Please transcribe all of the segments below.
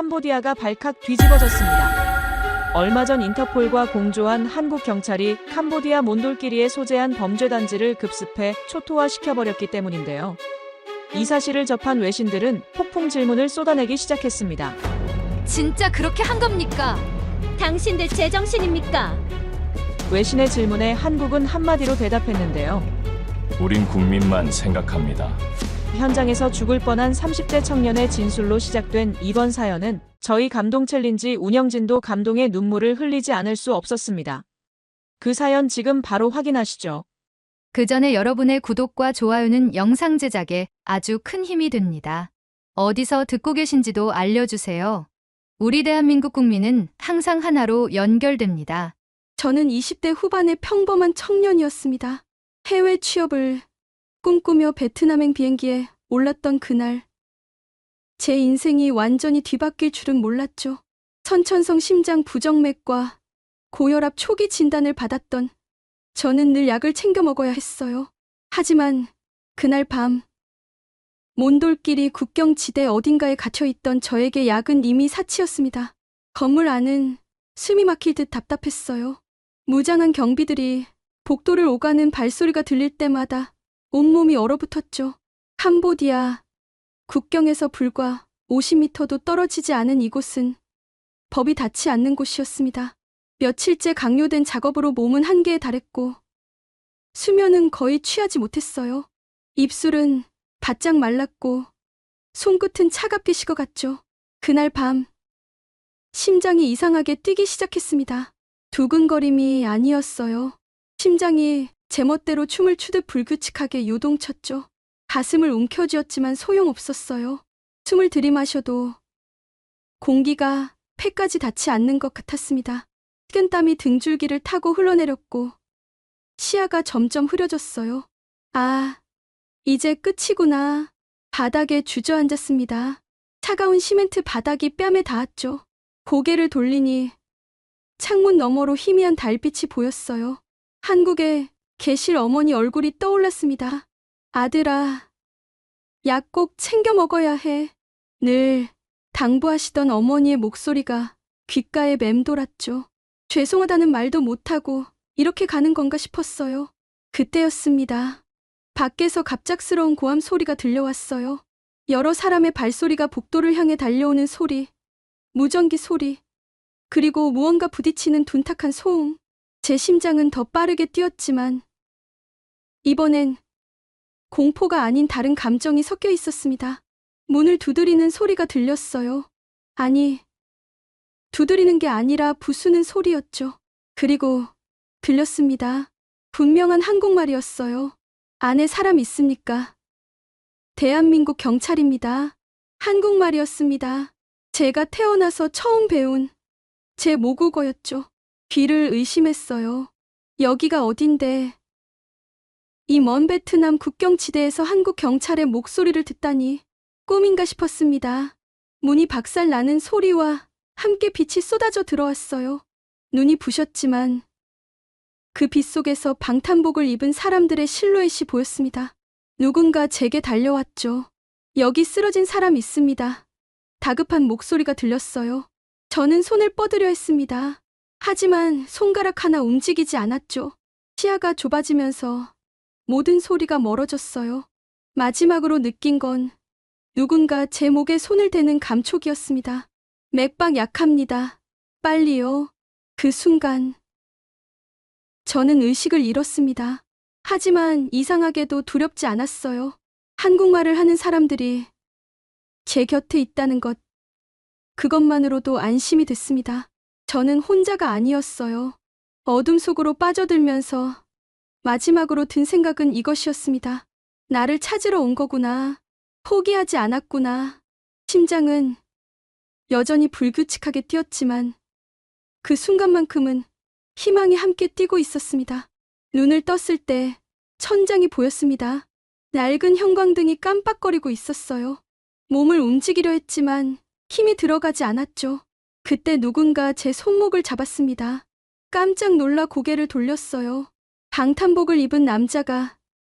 캄보디아가 발칵 뒤집어졌습니다. 얼마 전 인터폴과 공조한 한국 경찰이 캄보디아 몬돌끼리에 소재한 범죄 단지를 급습해 초토화시켜버렸기 때문인데요. 이 사실을 접한 외신들은 폭풍 질문을 쏟아내기 시작했습니다. 진짜 그렇게 한 겁니까? 당신들 제정신입니까? 외신의 질문에 한국은 한마디로 대답했는데요. 우린 국민만 생각합니다. 현장에서 죽을 뻔한 30대 청년의 진술로 시작된 이번 사연은 저희 감동 챌린지 운영진도 감동의 눈물을 흘리지 않을 수 없었습니다. 그 사연 지금 바로 확인하시죠. 그 전에 여러분의 구독과 좋아요는 영상 제작에 아주 큰 힘이 됩니다. 어디서 듣고 계신지도 알려주세요. 우리 대한민국 국민은 항상 하나로 연결됩니다. 저는 20대 후반의 평범한 청년이었습니다. 해외 취업을 꿈꾸며 베트남행 비행기에 올랐던 그날, 제 인생이 완전히 뒤바뀔 줄은 몰랐죠. 선천성 심장 부정맥과 고혈압 초기 진단을 받았던 저는 늘 약을 챙겨 먹어야 했어요. 하지만 그날 밤, 몬돌끼리 국경지대 어딘가에 갇혀있던 저에게 약은 이미 사치였습니다. 건물 안은 숨이 막힐 듯 답답했어요. 무장한 경비들이 복도를 오가는 발소리가 들릴 때마다 온몸이 얼어붙었죠. 캄보디아 국경에서 불과 50m도 떨어지지 않은 이곳은 법이 닿지 않는 곳이었습니다. 며칠째 강요된 작업으로 몸은 한계에 달했고 수면은 거의 취하지 못했어요. 입술은 바짝 말랐고 손끝은 차갑게 식어갔죠. 그날 밤 심장이 이상하게 뛰기 시작했습니다. 두근거림이 아니었어요. 심장이 제멋대로 춤을 추듯 불규칙하게 요동쳤죠. 가슴을 움켜쥐었지만 소용없었어요. 숨을 들이마셔도 공기가 폐까지 닿지 않는 것 같았습니다. 식은땀이 등줄기를 타고 흘러내렸고 시야가 점점 흐려졌어요. 아, 이제 끝이구나. 바닥에 주저앉았습니다. 차가운 시멘트 바닥이 뺨에 닿았죠. 고개를 돌리니 창문 너머로 희미한 달빛이 보였어요. 한국에 계실 어머니 얼굴이 떠올랐습니다. 아들아, 약 꼭 챙겨 먹어야 해. 늘 당부하시던 어머니의 목소리가 귓가에 맴돌았죠. 죄송하다는 말도 못하고 이렇게 가는 건가 싶었어요. 그때였습니다. 밖에서 갑작스러운 고함 소리가 들려왔어요. 여러 사람의 발소리가 복도를 향해 달려오는 소리, 무전기 소리, 그리고 무언가 부딪히는 둔탁한 소음. 제 심장은 더 빠르게 뛰었지만 이번엔 공포가 아닌 다른 감정이 섞여 있었습니다. 문을 두드리는 소리가 들렸어요. 아니, 두드리는 게 아니라 부수는 소리였죠. 그리고 들렸습니다. 분명한 한국말이었어요. 안에 사람 있습니까? 대한민국 경찰입니다. 한국말이었습니다. 제가 태어나서 처음 배운 제 모국어였죠. 귀를 의심했어요. 여기가 어딘데? 이 먼 베트남 국경지대에서 한국 경찰의 목소리를 듣다니 꿈인가 싶었습니다. 문이 박살나는 소리와 함께 빛이 쏟아져 들어왔어요. 눈이 부셨지만 그 빛 속에서 방탄복을 입은 사람들의 실루엣이 보였습니다. 누군가 제게 달려왔죠. 여기 쓰러진 사람 있습니다. 다급한 목소리가 들렸어요. 저는 손을 뻗으려 했습니다. 하지만 손가락 하나 움직이지 않았죠. 시야가 좁아지면서 모든 소리가 멀어졌어요. 마지막으로 느낀 건 누군가 제 목에 손을 대는 감촉이었습니다. 맥박 약합니다. 빨리요. 그 순간 저는 의식을 잃었습니다. 하지만 이상하게도 두렵지 않았어요. 한국말을 하는 사람들이 제 곁에 있다는 것, 그것만으로도 안심이 됐습니다. 저는 혼자가 아니었어요. 어둠 속으로 빠져들면서 마지막으로 든 생각은 이것이었습니다. 나를 찾으러 온 거구나. 포기하지 않았구나. 심장은 여전히 불규칙하게 뛰었지만 그 순간만큼은 희망이 함께 뛰고 있었습니다. 눈을 떴을 때 천장이 보였습니다. 낡은 형광등이 깜빡거리고 있었어요. 몸을 움직이려 했지만 힘이 들어가지 않았죠. 그때 누군가 제 손목을 잡았습니다. 깜짝 놀라 고개를 돌렸어요. 방탄복을 입은 남자가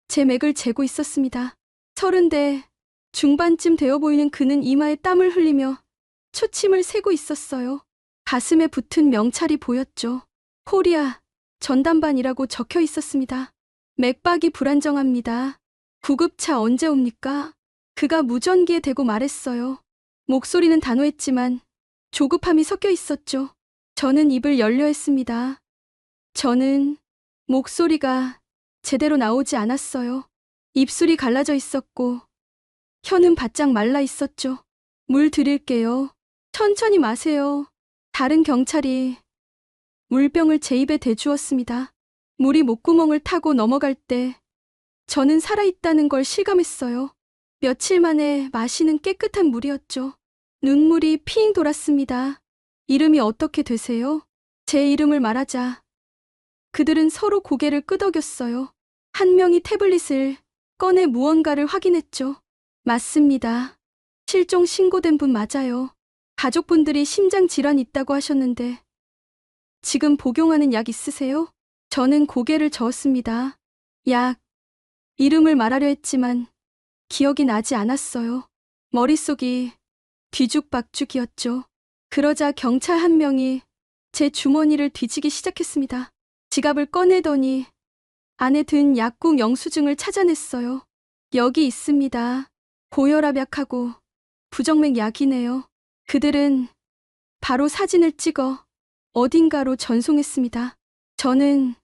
제 맥을 재고 있었습니다. 30대 중반쯤 되어 보이는 그는 이마에 땀을 흘리며 초침을 세고 있었어요. 가슴에 붙은 명찰이 보였죠. 코리아 전담반이라고 적혀 있었습니다. 맥박이 불안정합니다. 구급차 언제 옵니까? 그가 무전기에 대고 말했어요. 목소리는 단호했지만 조급함이 섞여 있었죠. 저는 입을 열려 했습니다. 저는 목소리가 제대로 나오지 않았어요. 입술이 갈라져 있었고 혀는 바짝 말라 있었죠. 물 드릴게요. 천천히 마세요. 다른 경찰이 물병을 제 입에 대주었습니다. 물이 목구멍을 타고 넘어갈 때 저는 살아있다는 걸 실감했어요. 며칠 만에 마시는 깨끗한 물이었죠. 눈물이 핑 돌았습니다. 이름이 어떻게 되세요? 제 이름을 말하자 그들은 서로 고개를 끄덕였어요. 한 명이 태블릿을 꺼내 무언가를 확인했죠. 맞습니다. 실종 신고된 분 맞아요. 가족분들이 심장 질환 있다고 하셨는데 지금 복용하는 약 있으세요? 저는 고개를 저었습니다. 약. 이름을 말하려 했지만 기억이 나지 않았어요. 머릿속이 뒤죽박죽이었죠. 그러자 경찰 한 명이 제 주머니를 뒤지기 시작했습니다. 지갑을 꺼내더니 안에 든 약국 영수증을 찾아냈어요. 여기 있습니다. 고혈압약하고 부정맥 약이네요. 그들은 바로 사진을 찍어 어딘가로 전송했습니다. 저는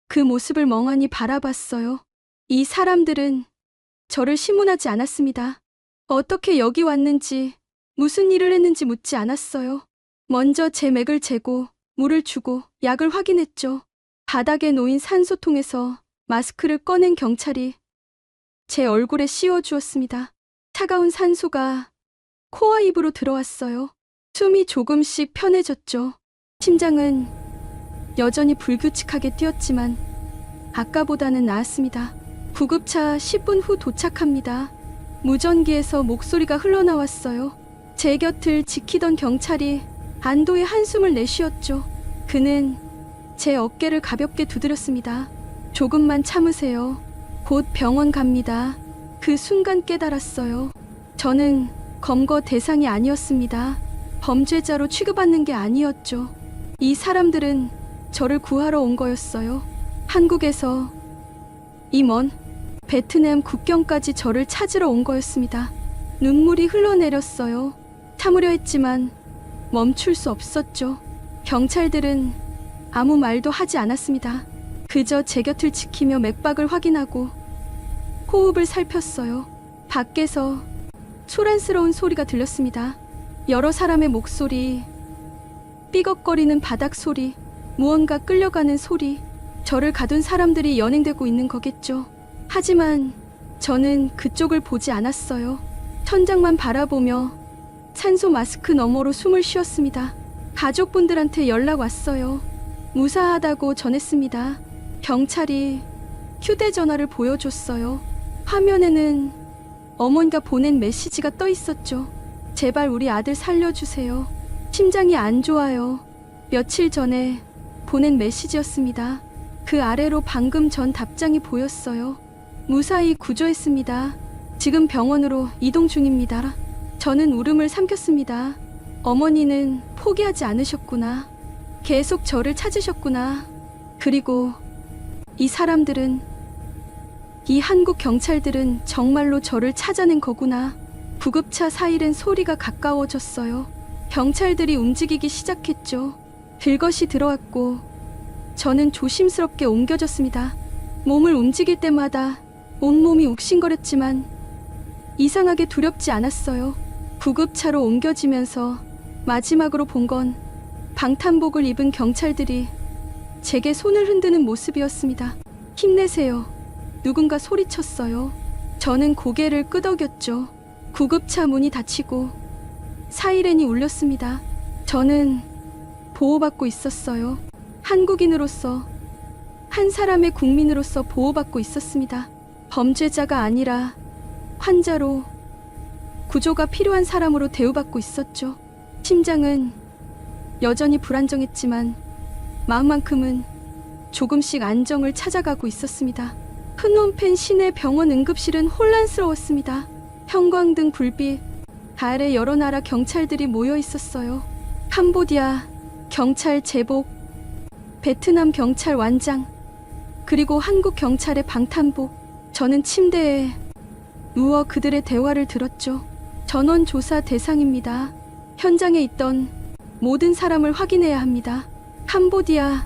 그 모습을 멍하니 바라봤어요. 이 사람들은 저를 신문하지 않았습니다. 어떻게 여기 왔는지, 무슨 일을 했는지 묻지 않았어요. 먼저 제 맥을 재고 물을 주고 약을 확인했죠. 바닥에 놓인 산소통에서 마스크를 꺼낸 경찰이 제 얼굴에 씌워주었습니다. 차가운 산소가 코와 입으로 들어왔어요. 숨이 조금씩 편해졌죠. 심장은 여전히 불규칙하게 뛰었지만 아까보다는 나았습니다. 구급차 10분 후 도착합니다. 무전기에서 목소리가 흘러나왔어요. 제 곁을 지키던 경찰이 안도의 한숨을 내쉬었죠. 그는 제 어깨를 가볍게 두드렸습니다. 조금만 참으세요. 곧 병원 갑니다. 그 순간 깨달았어요. 저는 검거 대상이 아니었습니다. 범죄자로 취급받는 게 아니었죠. 이 사람들은 저를 구하러 온 거였어요. 한국에서 이 먼 베트남 국경까지 저를 찾으러 온 거였습니다. 눈물이 흘러내렸어요. 참으려 했지만 멈출 수 없었죠. 경찰들은 아무 말도 하지 않았습니다. 그저 제 곁을 지키며 맥박을 확인하고 호흡을 살폈어요. 밖에서 소란스러운 소리가 들렸습니다. 여러 사람의 목소리, 삐걱거리는 바닥 소리, 무언가 끌려가는 소리. 저를 가둔 사람들이 연행되고 있는 거겠죠. 하지만 저는 그쪽을 보지 않았어요. 천장만 바라보며 산소 마스크 너머로 숨을 쉬었습니다. 가족분들한테 연락 왔어요. 무사하다고 전했습니다. 경찰이 휴대전화를 보여줬어요. 화면에는 어머니가 보낸 메시지가 떠 있었죠. 제발 우리 아들 살려주세요. 심장이 안 좋아요. 며칠 전에 보낸 메시지였습니다. 그 아래로 방금 전 답장이 보였어요. 무사히 구조했습니다. 지금 병원으로 이동 중입니다. 저는 울음을 삼켰습니다. 어머니는 포기하지 않으셨구나. 계속 저를 찾으셨구나. 그리고 이 사람들은, 이 한국 경찰들은 정말로 저를 찾아낸 거구나. 구급차 사이렌 소리가 가까워졌어요. 경찰들이 움직이기 시작했죠. 들것이 들어왔고 저는 조심스럽게 옮겨졌습니다. 몸을 움직일 때마다 온몸이 욱신거렸지만 이상하게 두렵지 않았어요. 구급차로 옮겨지면서 마지막으로 본 건 방탄복을 입은 경찰들이 제게 손을 흔드는 모습이었습니다. 힘내세요. 누군가 소리쳤어요. 저는 고개를 끄덕였죠. 구급차 문이 닫히고 사이렌이 울렸습니다. 저는 보호받고 있었어요. 한국인으로서, 한 사람의 국민으로서 보호받고 있었습니다. 범죄자가 아니라 환자로, 구조가 필요한 사람으로 대우받고 있었죠. 심장은 여전히 불안정했지만 마음만큼은 조금씩 안정을 찾아가고 있었습니다. 프놈펜 시내 병원 응급실은 혼란스러웠습니다. 형광등 불빛, 아래 여러 나라 경찰들이 모여 있었어요. 캄보디아 경찰 제복, 베트남 경찰 완장, 그리고 한국 경찰의 방탄복. 저는 침대에 누워 그들의 대화를 들었죠. 전원 조사 대상입니다. 현장에 있던 모든 사람을 확인해야 합니다. 캄보디아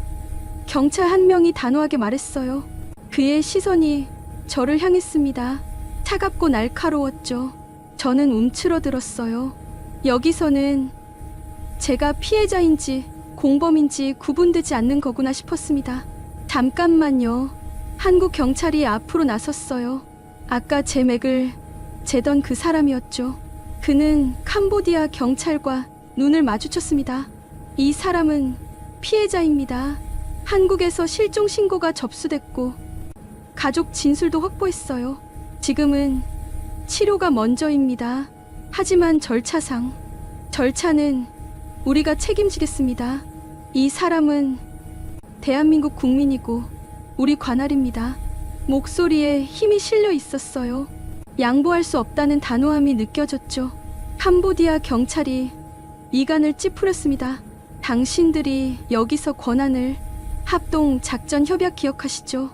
경찰 한 명이 단호하게 말했어요. 그의 시선이 저를 향했습니다. 차갑고 날카로웠죠. 저는 움츠러들었어요. 여기서는 제가 피해자인지 공범인지 구분되지 않는 거구나 싶었습니다. 잠깐만요. 한국 경찰이 앞으로 나섰어요. 아까 제 맥을 재던 그 사람이었죠. 그는 캄보디아 경찰과 눈을 마주쳤습니다. 이 사람은 피해자입니다. 한국에서 실종 신고가 접수됐고 가족 진술도 확보했어요. 지금은 치료가 먼저입니다. 하지만 절차는 우리가 책임지겠습니다. 이 사람은 대한민국 국민이고 우리 관할입니다. 목소리에 힘이 실려 있었어요. 양보할 수 없다는 단호함이 느껴졌죠. 캄보디아 경찰이 미간을 찌푸렸습니다. 당신들이 여기서 권한을 합동 작전 협약 기억하시죠?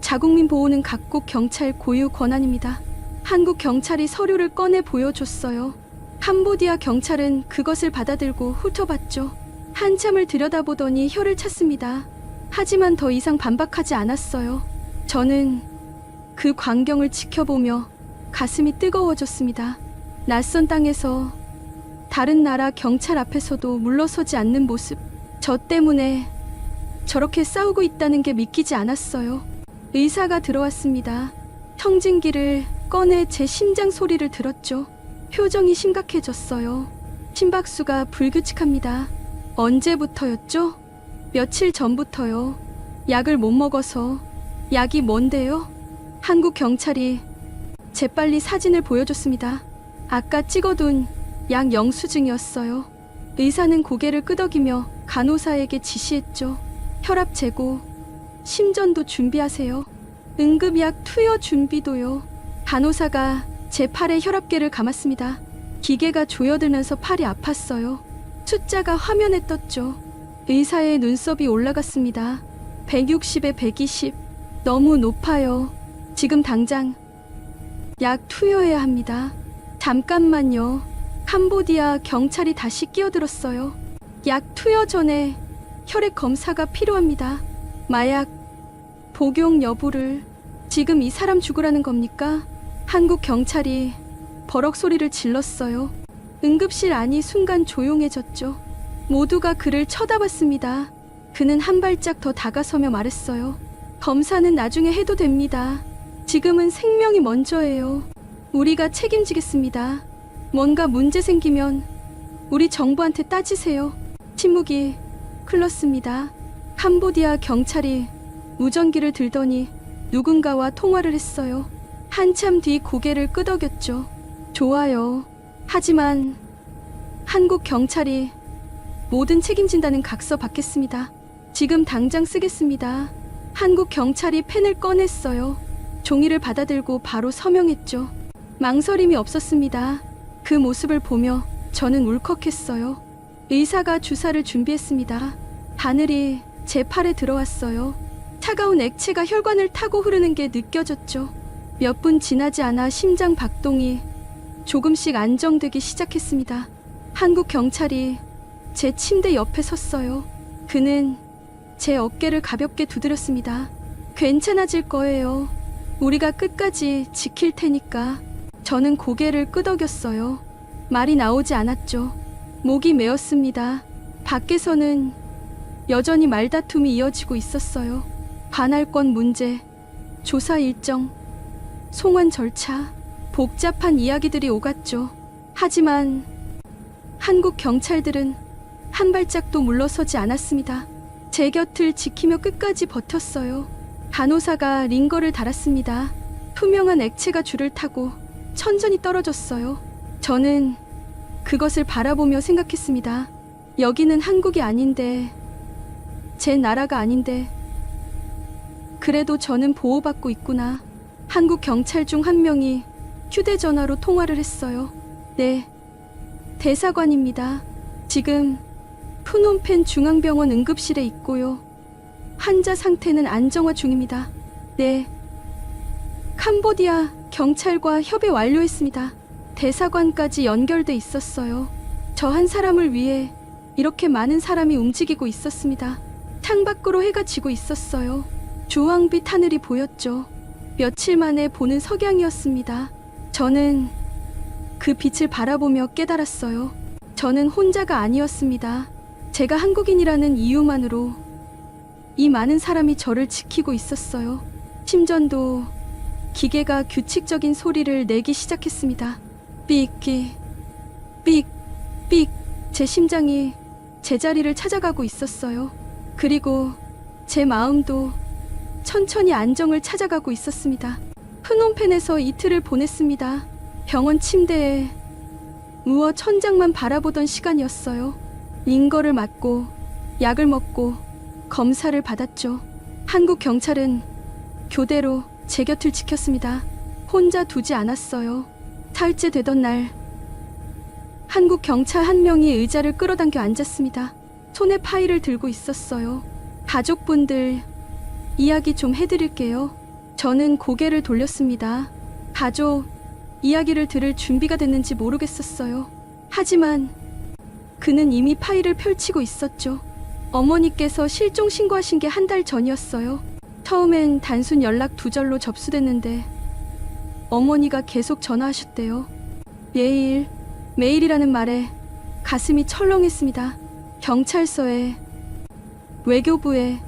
자국민 보호는 각국 경찰 고유 권한입니다. 한국 경찰이 서류를 꺼내 보여줬어요. 캄보디아 경찰은 그것을 받아들고 훑어봤죠. 한참을 들여다보더니 혀를 찼습니다. 하지만 더 이상 반박하지 않았어요. 저는 그 광경을 지켜보며 가슴이 뜨거워졌습니다. 낯선 땅에서 다른 나라 경찰 앞에서도 물러서지 않는 모습. 저 때문에 저렇게 싸우고 있다는 게 믿기지 않았어요. 의사가 들어왔습니다. 청진기를 꺼내 제 심장 소리를 들었죠. 표정이 심각해졌어요. 심박수가 불규칙합니다. 언제부터였죠? 며칠 전부터요. 약을 못 먹어서. 약이 뭔데요? 한국 경찰이 재빨리 사진을 보여줬습니다. 아까 찍어둔 약 영수증이었어요. 의사는 고개를 끄덕이며 간호사에게 지시했죠. 혈압 재고, 심전도 준비하세요. 응급약 투여 준비도요. 간호사가 제 팔에 혈압계를 감았습니다. 기계가 조여들면서 팔이 아팠어요. 숫자가 화면에 떴죠. 의사의 눈썹이 올라갔습니다. 160에 120. 너무 높아요. 지금 당장 약 투여해야 합니다. 잠깐만요. 캄보디아 경찰이 다시 끼어들었어요. 약 투여 전에 혈액 검사가 필요합니다. 마약 복용 여부를. 지금 이 사람 죽으라는 겁니까? 한국 경찰이 버럭 소리를 질렀어요. 응급실 안이 순간 조용해졌죠. 모두가 그를 쳐다봤습니다. 그는 한 발짝 더 다가서며 말했어요. 검사는 나중에 해도 됩니다. 지금은 생명이 먼저예요. 우리가 책임지겠습니다. 뭔가 문제 생기면 우리 정부한테 따지세요. 침묵이 흘렀습니다. 캄보디아 경찰이 무전기를 들더니 누군가와 통화를 했어요. 한참 뒤 고개를 끄덕였죠. 좋아요. 하지만 한국 경찰이 모든 책임진다는 각서 받겠습니다. 지금 당장 쓰겠습니다. 한국 경찰이 펜을 꺼냈어요. 종이를 받아들고 바로 서명했죠. 망설임이 없었습니다. 그 모습을 보며 저는 울컥했어요. 의사가 주사를 준비했습니다. 바늘이 제 팔에 들어왔어요. 차가운 액체가 혈관을 타고 흐르는 게 느껴졌죠. 몇 분 지나지 않아 심장 박동이 조금씩 안정되기 시작했습니다. 한국 경찰이 제 침대 옆에 섰어요. 그는 제 어깨를 가볍게 두드렸습니다. 괜찮아질 거예요. 우리가 끝까지 지킬 테니까. 저는 고개를 끄덕였어요. 말이 나오지 않았죠. 목이 메었습니다. 밖에서는 여전히 말다툼이 이어지고 있었어요. 관할권 문제, 조사 일정, 송환 절차, 복잡한 이야기들이 오갔죠. 하지만 한국 경찰들은 한 발짝도 물러서지 않았습니다. 제 곁을 지키며 끝까지 버텼어요. 간호사가 링거를 달았습니다. 투명한 액체가 줄을 타고 천천히 떨어졌어요. 저는 그것을 바라보며 생각했습니다. 여기는 한국이 아닌데, 제 나라가 아닌데, 그래도 저는 보호받고 있구나. 한국 경찰 중 한 명이 휴대전화로 통화를 했어요. 네, 대사관입니다. 지금 푸놈펜 중앙병원 응급실에 있고요. 환자 상태는 안정화 중입니다. 네, 캄보디아 경찰과 협의 완료했습니다. 대사관까지 연결돼 있었어요. 저 한 사람을 위해 이렇게 많은 사람이 움직이고 있었습니다. 창밖으로 해가 지고 있었어요. 주황빛 하늘이 보였죠. 며칠 만에 보는 석양이었습니다. 저는 그 빛을 바라보며 깨달았어요. 저는 혼자가 아니었습니다. 제가 한국인이라는 이유만으로 이 많은 사람이 저를 지키고 있었어요. 심전도 기계가 규칙적인 소리를 내기 시작했습니다. 삑기, 삑, 삑. 제 심장이 제자리를 찾아가고 있었어요. 그리고 제 마음도 천천히 안정을 찾아가고 있었습니다. 프놈펜에서 이틀을 보냈습니다. 병원 침대에 누워 천장만 바라보던 시간이었어요. 링거를 맞고 약을 먹고 검사를 받았죠. 한국 경찰은 교대로 제 곁을 지켰습니다. 혼자 두지 않았어요. 사흘째 되던 날 한국 경찰 한 명이 의자를 끌어당겨 앉았습니다. 손에 파일을 들고 있었어요. 가족분들 이야기 좀 해드릴게요. 저는 고개를 돌렸습니다. 가족 이야기를 들을 준비가 됐는지 모르겠었어요. 하지만 그는 이미 파일을 펼치고 있었죠. 어머니께서 실종 신고하신 게 한 달 전이었어요. 처음엔 단순 연락 두절로 접수됐는데 어머니가 계속 전화하셨대요. 매일이라는 말에 가슴이 철렁했습니다. 경찰서에, 외교부에,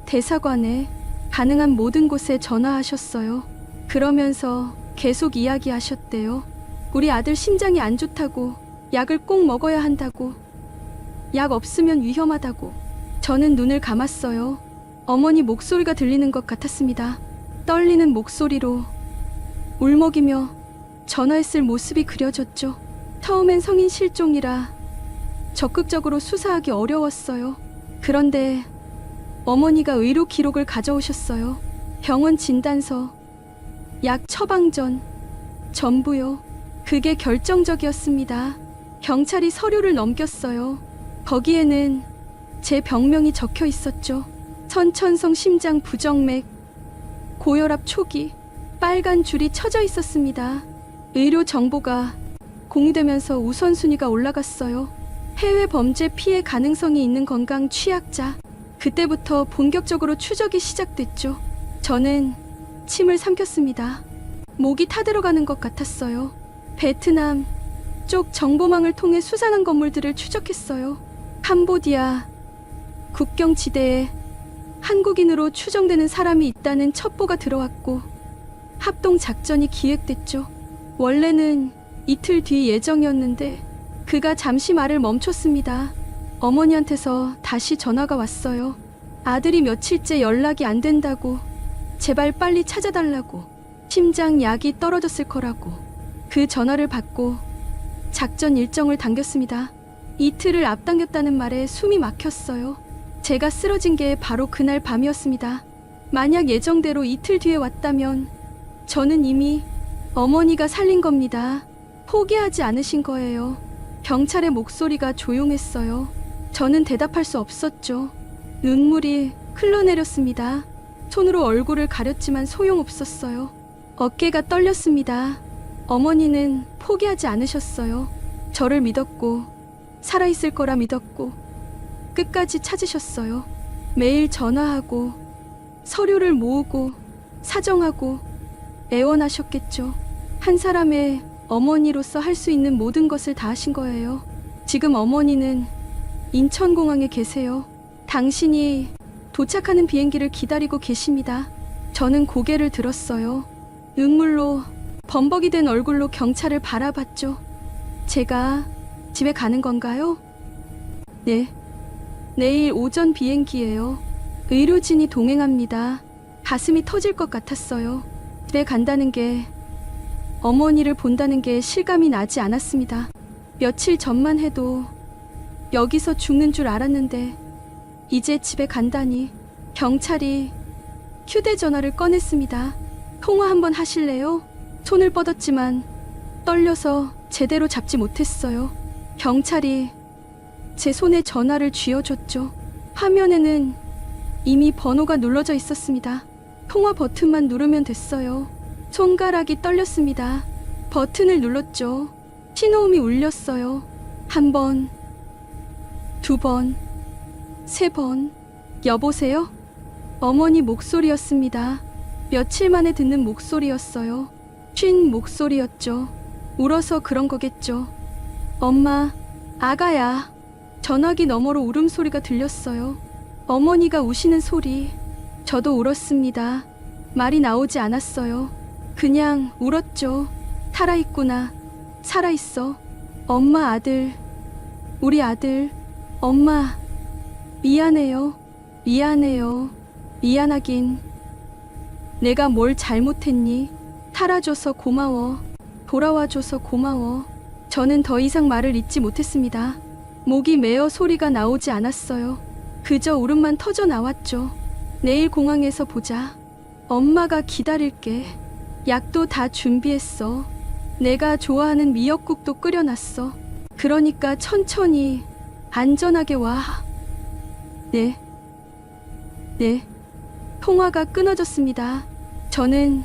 대사관에, 가능한 모든 곳에 전화하셨어요. 그러면서 계속 이야기하셨대요. 우리 아들 심장이 안 좋다고, 약을 꼭 먹어야 한다고, 약 없으면 위험하다고. 저는 눈을 감았어요. 어머니 목소리가 들리는 것 같았습니다. 떨리는 목소리로 울먹이며 전화했을 모습이 그려졌죠. 처음엔 성인 실종이라 적극적으로 수사하기 어려웠어요. 그런데 어머니가 의료 기록을 가져오셨어요. 병원 진단서, 약 처방전, 전부요. 그게 결정적이었습니다. 경찰이 서류를 넘겼어요. 거기에는 제 병명이 적혀 있었죠. 선천성 심장 부정맥, 고혈압 초기, 빨간 줄이 쳐져 있었습니다. 의료 정보가 공유되면서 우선순위가 올라갔어요. 해외 범죄 피해 가능성이 있는 건강 취약자. 그때부터 본격적으로 추적이 시작됐죠. 저는 침을 삼켰습니다. 목이 타들어가는 것 같았어요. 베트남 쪽 정보망을 통해 수상한 건물들을 추적했어요. 캄보디아 국경지대에 한국인으로 추정되는 사람이 있다는 첩보가 들어왔고 합동 작전이 기획됐죠. 원래는 이틀 뒤 예정이었는데 그가 잠시 말을 멈췄습니다. 어머니한테서 다시 전화가 왔어요. 아들이 며칠째 연락이 안 된다고, 제발 빨리 찾아달라고, 심장 약이 떨어졌을 거라고. 그 전화를 받고 작전 일정을 당겼습니다. 이틀을 앞당겼다는 말에 숨이 막혔어요. 제가 쓰러진 게 바로 그날 밤이었습니다. 만약 예정대로 이틀 뒤에 왔다면 저는 이미 어머니가 살린 겁니다. 포기하지 않으신 거예요. 경찰의 목소리가 조용했어요. 저는 대답할 수 없었죠. 눈물이 흘러내렸습니다. 손으로 얼굴을 가렸지만 소용없었어요. 어깨가 떨렸습니다. 어머니는 포기하지 않으셨어요. 저를 믿었고 살아있을 거라 믿었고 끝까지 찾으셨어요. 매일 전화하고 서류를 모으고 사정하고 애원하셨겠죠. 한 사람의 어머니로서 할 수 있는 모든 것을 다 하신 거예요. 지금 어머니는 인천공항에 계세요. 당신이 도착하는 비행기를 기다리고 계십니다. 저는 고개를 들었어요. 눈물로 범벅이 된 얼굴로 경찰을 바라봤죠. 제가 집에 가는 건가요? 네. 내일 오전 비행기예요. 의료진이 동행합니다. 가슴이 터질 것 같았어요. 집에 간다는 게, 어머니를 본다는 게 실감이 나지 않았습니다. 며칠 전만 해도 여기서 죽는 줄 알았는데 이제 집에 간다니. 경찰이 휴대전화를 꺼냈습니다. 통화 한번 하실래요? 손을 뻗었지만 떨려서 제대로 잡지 못했어요. 경찰이 제 손에 전화를 쥐어줬죠. 화면에는 이미 번호가 눌러져 있었습니다. 통화 버튼만 누르면 됐어요. 손가락이 떨렸습니다. 버튼을 눌렀죠. 신호음이 울렸어요. 1번, 2번, 3번. 여보세요? 어머니 목소리였습니다. 며칠 만에 듣는 목소리였어요. 쉰 목소리였죠. 울어서 그런 거겠죠. 엄마, 아가야. 전화기 너머로 울음소리가 들렸어요. 어머니가 우시는 소리. 저도 울었습니다. 말이 나오지 않았어요. 그냥 울었죠. 살아있구나. 살아있어. 엄마 아들. 우리 아들. 엄마. 미안해요. 미안해요. 미안하긴. 내가 뭘 잘못했니? 살아줘서 고마워. 돌아와줘서 고마워. 저는 더 이상 말을 잇지 못했습니다. 목이 메어 소리가 나오지 않았어요. 그저 울음만 터져 나왔죠. 내일 공항에서 보자. 엄마가 기다릴게. 약도 다 준비했어. 내가 좋아하는 미역국도 끓여놨어. 그러니까 천천히 안전하게 와. 네. 네. 통화가 끊어졌습니다. 저는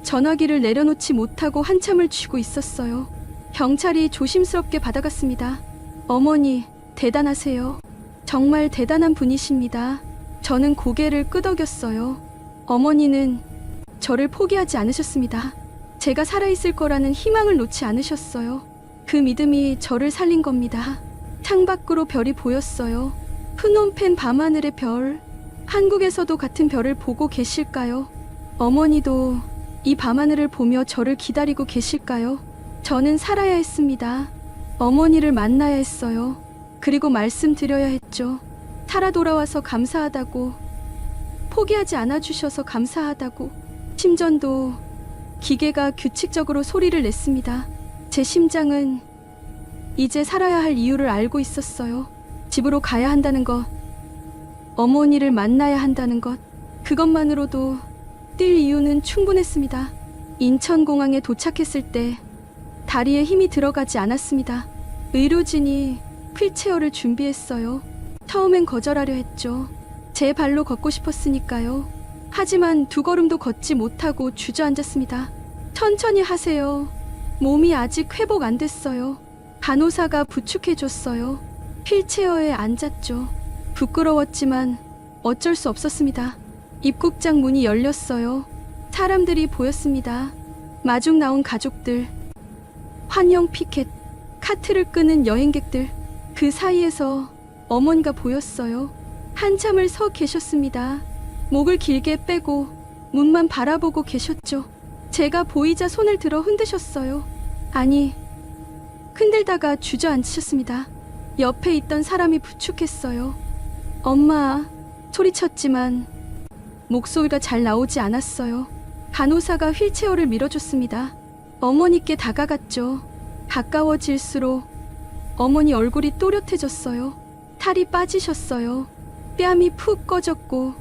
전화기를 내려놓지 못하고 한참을 쥐고 있었어요. 경찰이 조심스럽게 받아갔습니다. 어머니, 대단하세요. 정말 대단한 분이십니다. 저는 고개를 끄덕였어요. 어머니는 저를 포기하지 않으셨습니다. 제가 살아있을 거라는 희망을 놓지 않으셨어요. 그 믿음이 저를 살린 겁니다. 창밖으로 별이 보였어요. 프놈펜 밤하늘의 별. 한국에서도 같은 별을 보고 계실까요? 어머니도 이 밤하늘을 보며 저를 기다리고 계실까요? 저는 살아야 했습니다. 어머니를 만나야 했어요. 그리고 말씀드려야 했죠. 살아 돌아와서 감사하다고. 포기하지 않아주셔서 감사하다고. 심전도 기계가 규칙적으로 소리를 냈습니다. 제 심장은 이제 살아야 할 이유를 알고 있었어요. 집으로 가야 한다는 것, 어머니를 만나야 한다는 것, 그것만으로도 뛸 이유는 충분했습니다. 인천공항에 도착했을 때 다리에 힘이 들어가지 않았습니다. 의료진이 휠체어를 준비했어요. 처음엔 거절하려 했죠. 제 발로 걷고 싶었으니까요. 하지만 2걸음도 걷지 못하고 주저앉았습니다. 천천히 하세요. 몸이 아직 회복 안 됐어요. 간호사가 부축해줬어요. 휠체어에 앉았죠. 부끄러웠지만 어쩔 수 없었습니다. 입국장 문이 열렸어요. 사람들이 보였습니다. 마중 나온 가족들, 환영 피켓, 카트를 끄는 여행객들. 그 사이에서 어머니가 보였어요. 한참을 서 계셨습니다. 목을 길게 빼고 문만 바라보고 계셨죠. 제가 보이자 손을 들어 흔드셨어요. 아니, 흔들다가 주저앉으셨습니다. 옆에 있던 사람이 부축했어요. 엄마, 소리쳤지만 목소리가 잘 나오지 않았어요. 간호사가 휠체어를 밀어줬습니다. 어머니께 다가갔죠. 가까워질수록 어머니 얼굴이 또렷해졌어요. 살이 빠지셨어요. 뺨이 푹 꺼졌고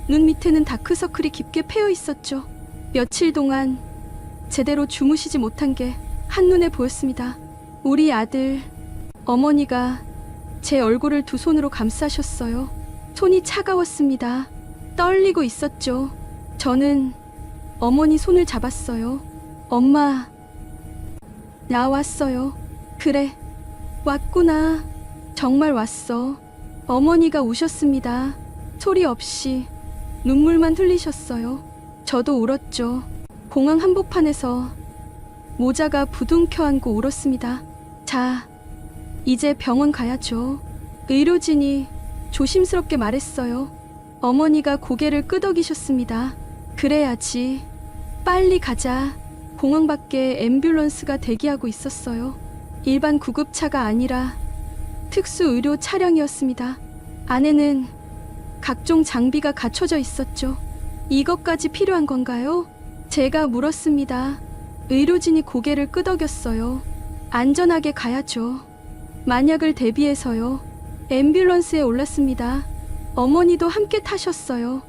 눈 밑에는 다크서클이 깊게 패여 있었죠. 며칠 동안 제대로 주무시지 못한 게 한눈에 보였습니다. 우리 아들, 어머니가 제 얼굴을 2 손으로 감싸셨어요. 손이 차가웠습니다. 떨리고 있었죠. 저는 어머니 손을 잡았어요. 엄마, 나 왔어요. 그래, 왔구나. 정말 왔어. 어머니가 우셨습니다. 소리 없이 눈물만 흘리셨어요. 저도 울었죠. 공항 한복판에서 모자가 부둥켜 안고 울었습니다. 자, 이제 병원 가야죠. 의료진이 조심스럽게 말했어요. 어머니가 고개를 끄덕이셨습니다. 그래야지. 빨리 가자. 공항 밖에 앰뷸런스가 대기하고 있었어요. 일반 구급차가 아니라 특수 의료 차량이었습니다. 안에는 각종 장비가 갖춰져 있었죠. 이것까지 필요한 건가요? 제가 물었습니다. 의료진이 고개를 끄덕였어요. 안전하게 가야죠. 만약을 대비해서요. 앰뷸런스에 올랐습니다. 어머니도 함께 타셨어요.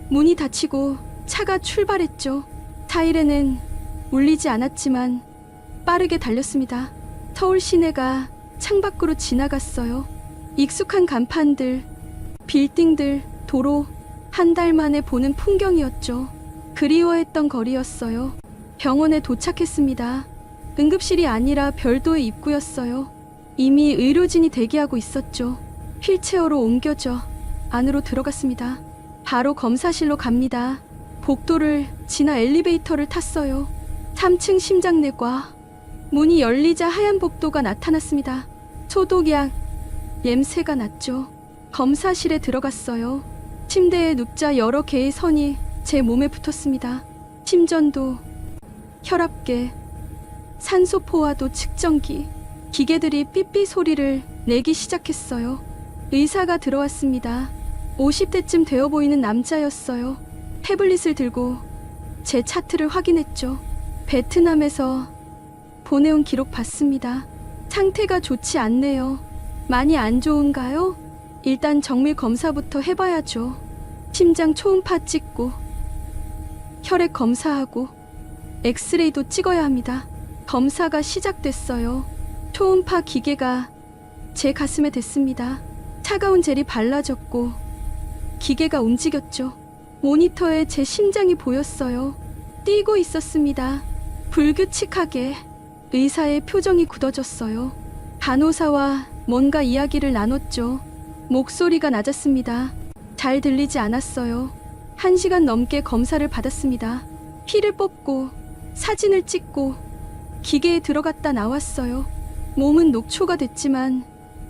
문이 닫히고 차가 출발했죠. 타일에는 울리지 않았지만 빠르게 달렸습니다. 서울 시내가 창밖으로 지나갔어요. 익숙한 간판들, 빌딩들, 도로, 한 달 만에 보는 풍경이었죠. 그리워했던 거리였어요. 병원에 도착했습니다. 응급실이 아니라 별도의 입구였어요. 이미 의료진이 대기하고 있었죠. 휠체어로 옮겨져 안으로 들어갔습니다. 바로 검사실로 갑니다. 복도를 지나 엘리베이터를 탔어요. 3층 심장내과. 문이 열리자 하얀 복도가 나타났습니다. 소독약, 냄새가 났죠. 검사실에 들어갔어요. 침대에 눕자 여러 개의 선이 제 몸에 붙었습니다. 심전도, 혈압계, 산소포화도 측정기. 기계들이 삐삐 소리를 내기 시작했어요. 의사가 들어왔습니다. 50대쯤 되어 보이는 남자였어요. 태블릿을 들고 제 차트를 확인했죠. 베트남에서 보내온 기록 봤습니다. 상태가 좋지 않네요. 많이 안 좋은가요? 일단 정밀 검사부터 해봐야죠. 심장 초음파 찍고 혈액 검사하고 엑스레이도 찍어야 합니다. 검사가 시작됐어요. 초음파 기계가 제 가슴에 댔습니다. 차가운 젤이 발라졌고 기계가 움직였죠. 모니터에 제 심장이 보였어요. 뛰고 있었습니다. 불규칙하게. 의사의 표정이 굳어졌어요. 간호사와 뭔가 이야기를 나눴죠. 목소리가 낮았습니다. 잘 들리지 않았어요. 1시간 넘게 검사를 받았습니다. 피를 뽑고 사진을 찍고 기계에 들어갔다 나왔어요. 몸은 녹초가 됐지만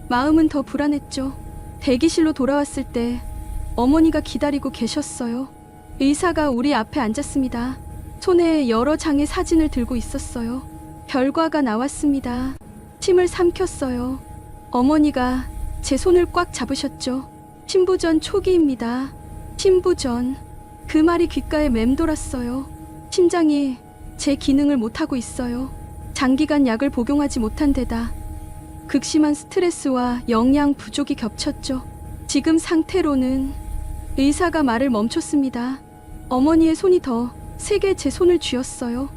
마음은 더 불안했죠. 대기실로 돌아왔을 때 어머니가 기다리고 계셨어요. 의사가 우리 앞에 앉았습니다. 손에 여러 장의 사진을 들고 있었어요. 결과가 나왔습니다. 침을 삼켰어요. 어머니가 제 손을 꽉 잡으셨죠. 심부전 초기입니다. 심부전. 그 말이 귓가에 맴돌았어요. 심장이 제 기능을 못하고 있어요. 장기간 약을 복용하지 못한 데다 극심한 스트레스와 영양 부족이 겹쳤죠. 지금 상태로는. 의사가 말을 멈췄습니다. 어머니의 손이 더 세게 제 손을 쥐었어요.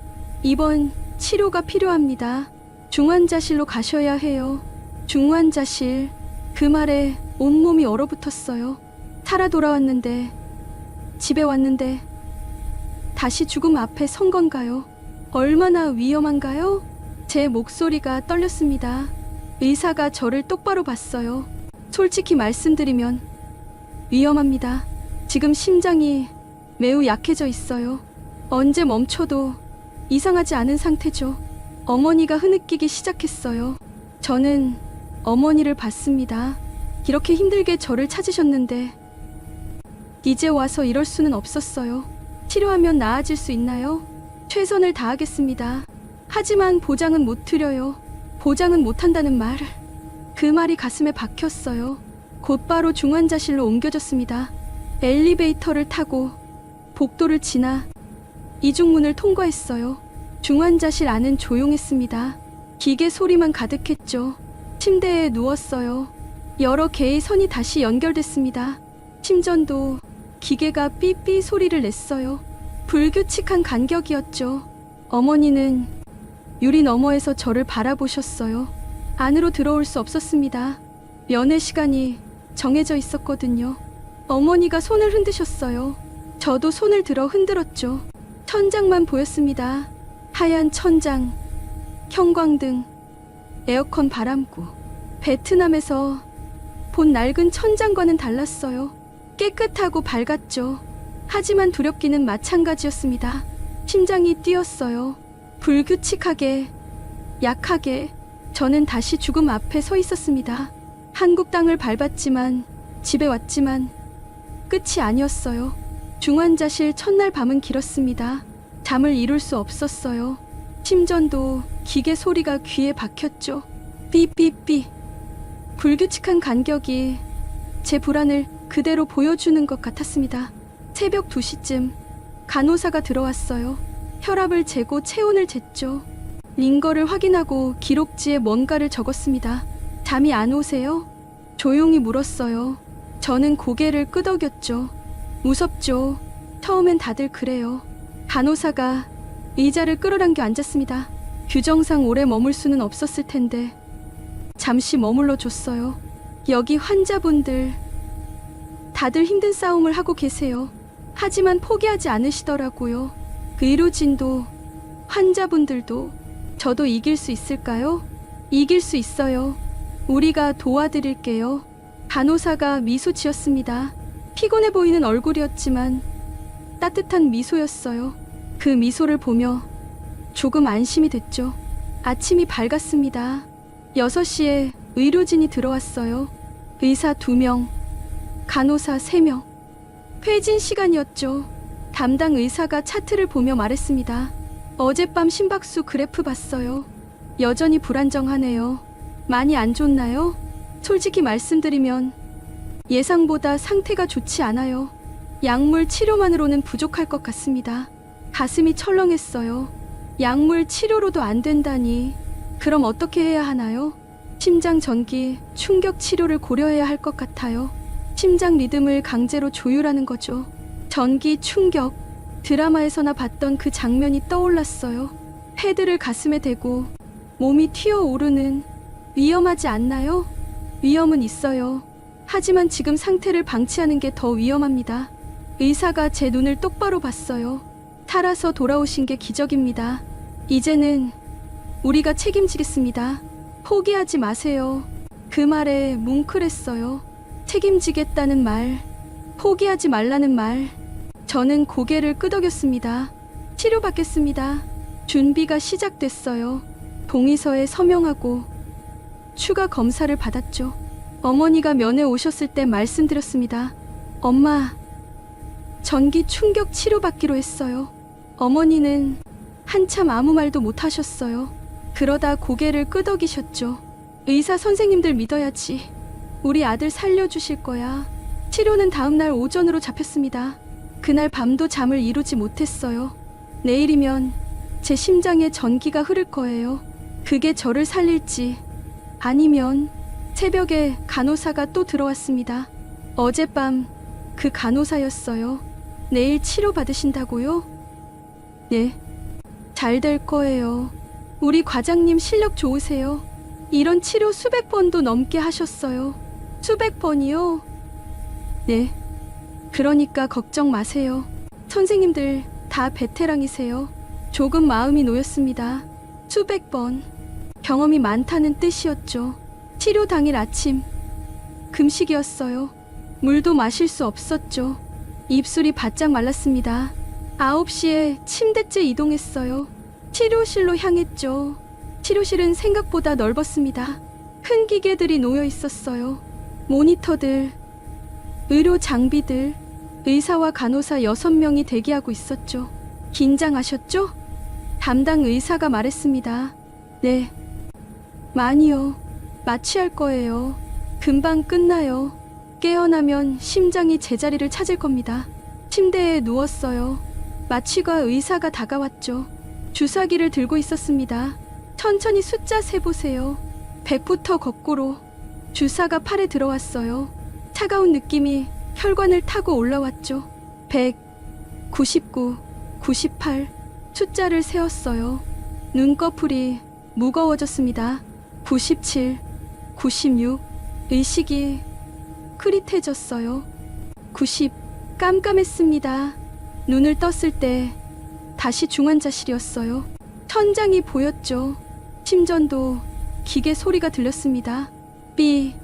이번 치료가 필요합니다. 중환자실로 가셔야 해요. 중환자실. 그 말에 온몸이 얼어붙었어요. 살아 돌아왔는데, 집에 왔는데 다시 죽음 앞에 선 건가요? 얼마나 위험한가요? 제 목소리가 떨렸습니다. 의사가 저를 똑바로 봤어요. 솔직히 말씀드리면 위험합니다. 지금 심장이 매우 약해져 있어요. 언제 멈춰도 이상하지 않은 상태죠. 어머니가 흐느끼기 시작했어요. 저는 어머니를 봤습니다. 이렇게 힘들게 저를 찾으셨는데 이제 와서 이럴 수는 없었어요. 치료하면 나아질 수 있나요? 최선을 다하겠습니다. 하지만 보장은 못 드려요. 보장은 못한다는 말. 그 말이 가슴에 박혔어요. 곧바로 중환자실로 옮겨졌습니다. 엘리베이터를 타고 복도를 지나 이중문을 통과했어요. 중환자실 안은 조용했습니다. 기계 소리만 가득했죠. 침대에 누웠어요. 여러 개의 선이 다시 연결됐습니다. 심전도 기계가 삐삐 소리를 냈어요. 불규칙한 간격이었죠. 어머니는 유리 너머에서 저를 바라보셨어요. 안으로 들어올 수 없었습니다. 면회 시간이 정해져 있었거든요. 어머니가 손을 흔드셨어요. 저도 손을 들어 흔들었죠. 천장만 보였습니다. 하얀 천장, 형광등, 에어컨 바람구. 베트남에서 본 낡은 천장과는 달랐어요. 깨끗하고 밝았죠. 하지만 두렵기는 마찬가지였습니다. 심장이 뛰었어요. 불규칙하게, 약하게. 저는 다시 죽음 앞에 서 있었습니다. 한국 땅을 밟았지만, 집에 왔지만 끝이 아니었어요. 중환자실 첫날 밤은 길었습니다. 잠을 이룰 수 없었어요. 심전도 기계 소리가 귀에 박혔죠. 삐삐삐. 불규칙한 간격이 제 불안을 그대로 보여주는 것 같았습니다. 새벽 2시쯤 간호사가 들어왔어요. 혈압을 재고 체온을 쟀죠. 링거를 확인하고 기록지에 뭔가를 적었습니다. 잠이 안 오세요? 조용히 물었어요. 저는 고개를 끄덕였죠. 무섭죠. 처음엔 다들 그래요. 간호사가 의자를 끌어당겨 앉았습니다. 규정상 오래 머물 수는 없었을 텐데 잠시 머물러 줬어요. 여기 환자분들 다들 힘든 싸움을 하고 계세요. 하지만 포기하지 않으시더라고요. 의료진도 환자분들도. 저도 이길 수 있을까요? 이길 수 있어요. 우리가 도와드릴게요. 간호사가 미소 지었습니다. 피곤해 보이는 얼굴이었지만 따뜻한 미소였어요. 그 미소를 보며 조금 안심이 됐죠. 아침이 밝았습니다. 6시에 의료진이 들어왔어요. 의사 2명, 간호사 3명. 회진 시간이었죠. 담당 의사가 차트를 보며 말했습니다. 어젯밤 심박수 그래프 봤어요. 여전히 불안정하네요. 많이 안 좋나요? 솔직히 말씀드리면 예상보다 상태가 좋지 않아요. 약물 치료만으로는 부족할 것 같습니다. 가슴이 철렁했어요. 약물 치료로도 안 된다니. 그럼 어떻게 해야 하나요? 심장 전기, 충격 치료를 고려해야 할 것 같아요. 심장 리듬을 강제로 조율하는 거죠. 전기, 충격. 드라마에서나 봤던 그 장면이 떠올랐어요. 패드를 가슴에 대고 몸이 튀어오르는. 위험하지 않나요? 위험은 있어요. 하지만 지금 상태를 방치하는 게 더 위험합니다. 의사가 제 눈을 똑바로 봤어요. 살아서 돌아오신 게 기적입니다. 이제는 우리가 책임지겠습니다. 포기하지 마세요. 그 말에 뭉클했어요. 책임지겠다는 말, 포기하지 말라는 말. 저는 고개를 끄덕였습니다. 치료받겠습니다. 준비가 시작됐어요. 동의서에 서명하고 추가 검사를 받았죠. 어머니가 면회 오셨을 때 말씀드렸습니다. 엄마, 전기 충격 치료받기로 했어요. 어머니는 한참 아무 말도 못 하셨어요. 그러다 고개를 끄덕이셨죠. 의사 선생님들 믿어야지. 우리 아들 살려주실 거야. 치료는 다음날 오전으로 잡혔습니다. 그날 밤도 잠을 이루지 못했어요. 내일이면 제 심장에 전기가 흐를 거예요. 그게 저를 살릴지 아니면. 새벽에 간호사가 또 들어왔습니다. 어젯밤 그 간호사였어요. 내일 치료 받으신다고요? 네, 잘 될 거예요. 우리 과장님 실력 좋으세요. 이런 치료 수백 번도 넘게 하셨어요. 수백 번이요? 네, 그러니까 걱정 마세요. 선생님들 다 베테랑이세요. 조금 마음이 놓였습니다. 수백 번. 경험이 많다는 뜻이었죠. 치료 당일 아침 금식이었어요. 물도 마실 수 없었죠. 입술이 바짝 말랐습니다. 9시에 침대째 이동했어요. 치료실로 향했죠. 치료실은 생각보다 넓었습니다. 큰 기계들이 놓여 있었어요. 모니터들, 의료 장비들, 의사와 간호사 6명이 대기하고 있었죠. 긴장하셨죠? 담당 의사가 말했습니다. 네, 많이요. 마취할 거예요. 금방 끝나요. 깨어나면 심장이 제자리를 찾을 겁니다. 침대에 누웠어요. 마취과 의사가 다가왔죠. 주사기를 들고 있었습니다. 천천히 숫자 세보세요. 100부터 거꾸로. 주사가 팔에 들어왔어요. 차가운 느낌이 혈관을 타고 올라왔죠. 100, 99, 98. 숫자를 세었어요. 눈꺼풀이 무거워졌습니다. 97, 96. 의식이 흐릿해졌어요. 90. 깜깜했습니다. 눈을 떴을 때 다시 중환자실이었어요. 천장이 보였죠. 심전도 기계 소리가 들렸습니다. 삐,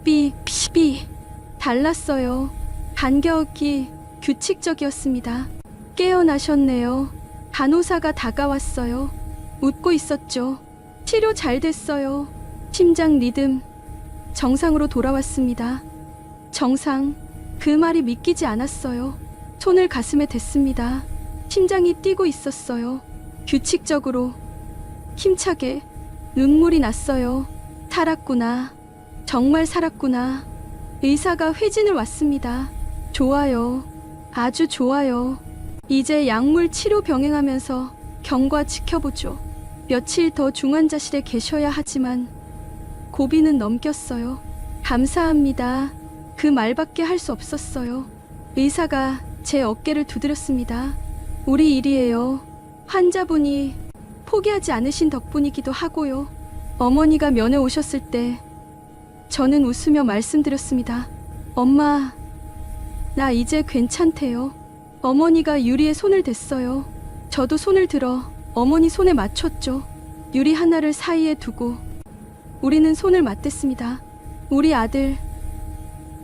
삐, 피, 삐. 달랐어요. 간격이 규칙적이었습니다. 깨어나셨네요. 간호사가 다가왔어요. 웃고 있었죠. 치료 잘 됐어요. 심장 리듬 정상으로 돌아왔습니다. 정상. 그 말이 믿기지 않았어요. 손을 가슴에 댔습니다. 심장이 뛰고 있었어요. 규칙적으로, 힘차게. 눈물이 났어요. 살았구나. 정말 살았구나. 의사가 회진을 왔습니다. 좋아요. 아주 좋아요. 이제 약물 치료 병행하면서 경과 지켜보죠. 며칠 더 중환자실에 계셔야 하지만 고비는 넘겼어요. 감사합니다. 그 말밖에 할 수 없었어요. 의사가 제 어깨를 두드렸습니다. 우리 일이에요. 환자분이 포기하지 않으신 덕분이기도 하고요. 어머니가 면회 오셨을 때 저는 웃으며 말씀드렸습니다. 엄마, 나 이제 괜찮대요. 어머니가 유리에 손을 댔어요. 저도 손을 들어 어머니 손에 맞췄죠. 유리 하나를 사이에 두고 우리는 손을 맞댔습니다. 우리 아들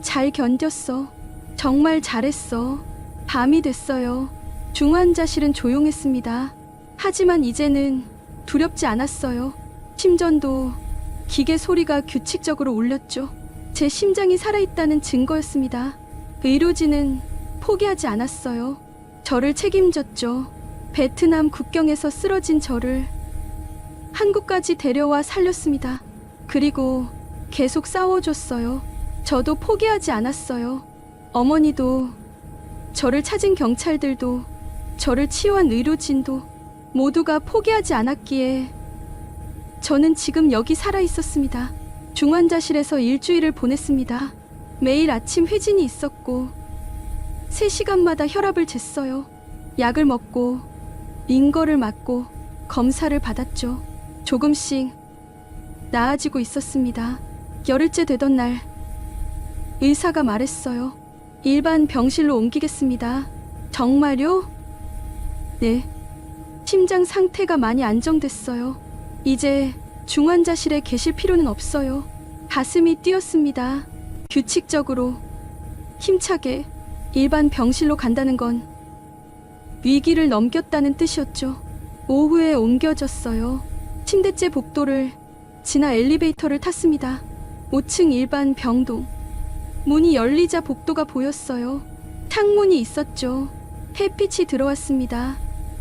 잘 견뎠어. 정말 잘했어. 밤이 됐어요. 중환자실은 조용했습니다. 하지만 이제는 두렵지 않았어요. 심전도 기계 소리가 규칙적으로 울렸죠. 제 심장이 살아있다는 증거였습니다. 의료진은 포기하지 않았어요. 저를 책임졌죠. 베트남 국경에서 쓰러진 저를 한국까지 데려와 살렸습니다. 그리고 계속 싸워줬어요. 저도 포기하지 않았어요. 어머니도, 저를 찾은 경찰들도, 저를 치유한 의료진도 모두가 포기하지 않았기에 저는 지금 여기 살아 있었습니다. 중환자실에서 일주일을 보냈습니다. 매일 아침 회진이 있었고 3시간마다 혈압을 쟀어요. 약을 먹고 링거를 맞고 검사를 받았죠. 조금씩 나아지고 있었습니다. 열흘째 되던 날 의사가 말했어요. 일반 병실로 옮기겠습니다. 정말요? 네. 심장 상태가 많이 안정됐어요. 이제 중환자실에 계실 필요는 없어요. 가슴이 뛰었습니다. 규칙적으로, 힘차게 일반 병실로 간다는 건 위기를 넘겼다는 뜻이었죠. 오후에 옮겨졌어요. 침대째 복도를 지나 엘리베이터를 탔습니다. 5층 일반 병동. 문이 열리자 복도가 보였어요. 창문이 있었죠. 햇빛이 들어왔습니다.